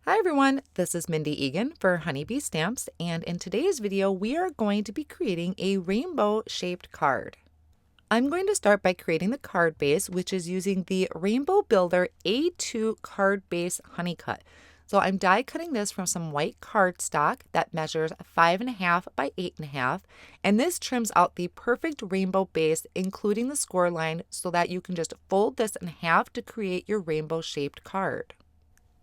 Hi everyone, this is Mindy Egan for Honeybee Stamps, and in today's video we are going to be creating a rainbow shaped card. I'm going to start by creating the card base, which is using the Rainbow Builder A2 card base honey cut. So I'm die cutting this from some white cardstock that measures 5.5 by 8.5, and this trims out the perfect rainbow base, including the score line, so that you can just fold this in half to create your rainbow shaped card.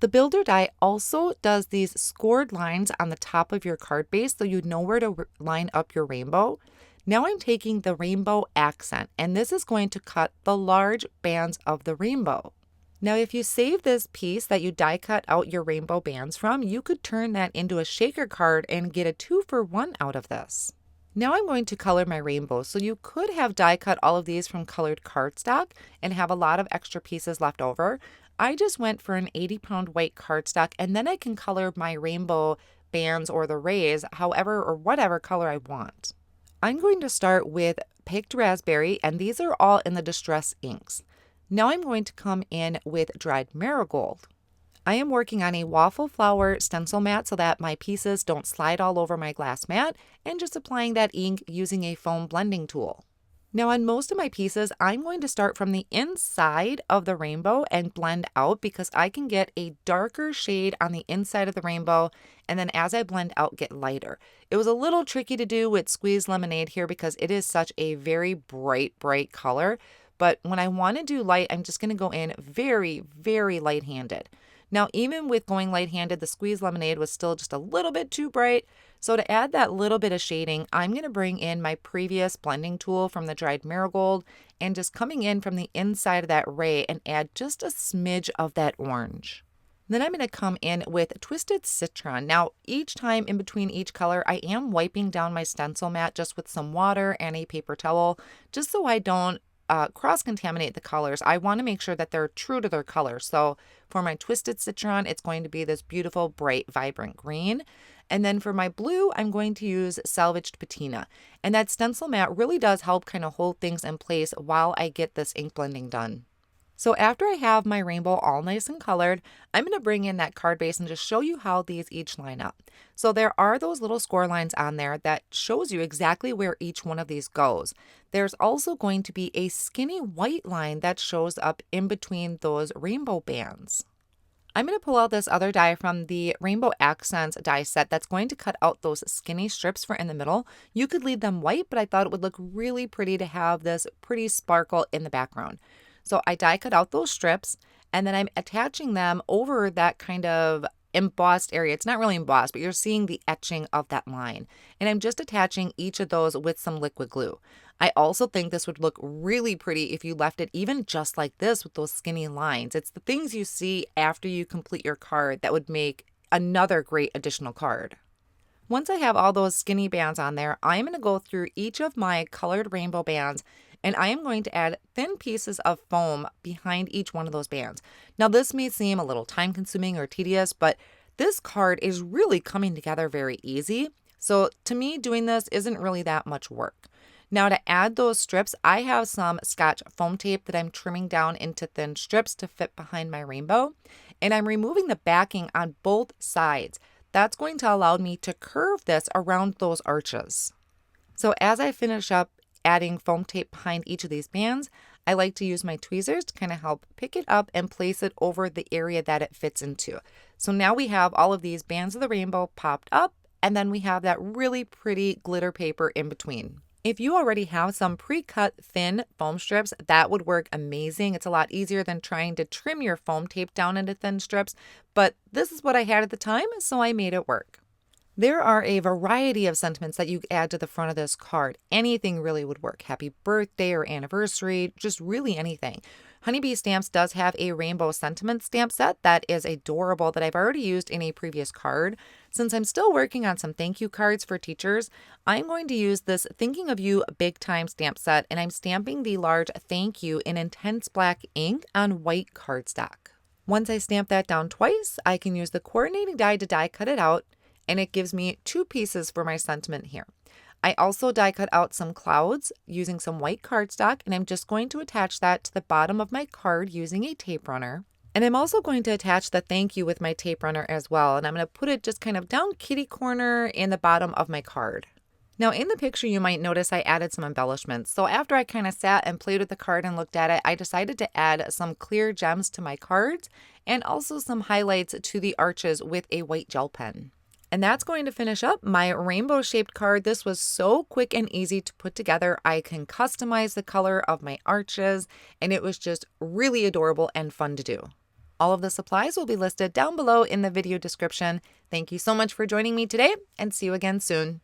The builder die also does these scored lines on the top of your card base so you know where to line up your rainbow. Now I'm taking the rainbow accent, and this is going to cut the large bands of the rainbow. Now if you save this piece that you die cut out your rainbow bands from, you could turn that into a shaker card and get a 2-for-1 out of this. Now I'm going to color my rainbow, so you could have die cut all of these from colored cardstock and have a lot of extra pieces left over. I just went for an 80-pound white cardstock, and then I can color my rainbow bands or the rays however or whatever color I want. I'm going to start with picked raspberry, and these are all in the distress inks. Now I'm going to come in with dried marigold. I am working on a waffle flower stencil mat so that my pieces don't slide all over my glass mat, and just applying that ink using a foam blending tool. Now on most of my pieces, I'm going to start from the inside of the rainbow and blend out because I can get a darker shade on the inside of the rainbow, and then as I blend out, get lighter. It was a little tricky to do with squeezed lemonade here because it is such a very bright color, but when I want to do light, I'm just going to go in very light-handed. Now, even with going light-handed, the squeezed lemonade was still just a little bit too bright. So to add that little bit of shading, I'm going to bring in my previous blending tool from the dried marigold and just coming in from the inside of that ray and add just a smidge of that orange. Then I'm going to come in with Twisted Citron. Now, each time in between each color, I am wiping down my stencil mat just with some water and a paper towel, just so I don't cross-contaminate the colors. I want to make sure that they're true to their color. So for my Twisted Citron, it's going to be this beautiful, bright, vibrant green. And then for my blue, I'm going to use Salvaged Patina. And that stencil mat really does help kind of hold things in place while I get this ink blending done. So after I have my rainbow all nice and colored, I'm going to bring in that card base and just show you how these each line up. So there are those little score lines on there that shows you exactly where each one of these goes. There's also going to be a skinny white line that shows up in between those rainbow bands. I'm going to pull out this other die from the Rainbow Accents die set that's going to cut out those skinny strips for in the middle. You could leave them white, but I thought it would look really pretty to have this pretty sparkle in the background. So I die cut out those strips, and then I'm attaching them over that kind of embossed area. It's not really embossed, but you're seeing the etching of that line. And I'm just attaching each of those with some liquid glue. I also think this would look really pretty if you left it even just like this with those skinny lines. It's the things you see after you complete your card that would make another great additional card. Once I have all those skinny bands on there, I'm going to go through each of my colored rainbow bands, and I am going to add thin pieces of foam behind each one of those bands. Now this may seem a little time consuming or tedious, but this card is really coming together very easy. So to me, doing this isn't really that much work. Now to add those strips, I have some Scotch foam tape that I'm trimming down into thin strips to fit behind my rainbow. And I'm removing the backing on both sides. That's going to allow me to curve this around those arches. So as I finish up adding foam tape behind each of these bands, I like to use my tweezers to kind of help pick it up and place it over the area that it fits into. So now we have all of these bands of the rainbow popped up, and then we have that really pretty glitter paper in between. If you already have some pre-cut thin foam strips, that would work amazing. It's a lot easier than trying to trim your foam tape down into thin strips, but this is what I had at the time, so I made it work. There are a variety of sentiments that you add to the front of this card. Anything really would work. Happy birthday or anniversary, just really anything. Honeybee Stamps does have a rainbow sentiment stamp set that is adorable that I've already used in a previous card. Since I'm still working on some thank you cards for teachers, I'm going to use this Thinking of You Big Time stamp set, and I'm stamping the large thank you in intense black ink on white cardstock. Once I stamp that down twice, I can use the coordinating die to die cut it out, and it gives me two pieces for my sentiment here. I also die cut out some clouds using some white cardstock, and I'm just going to attach that to the bottom of my card using a tape runner. And I'm also going to attach the thank you with my tape runner as well. And I'm going to put it just kind of down kitty corner in the bottom of my card. Now in the picture, you might notice I added some embellishments. So after I kind of sat and played with the card and looked at it, I decided to add some clear gems to my cards and also some highlights to the arches with a white gel pen. And that's going to finish up my rainbow shaped card. This was so quick and easy to put together. I can customize the color of my arches, and it was just really adorable and fun to do. All of the supplies will be listed down below in the video description. Thank you so much for joining me today, and see you again soon.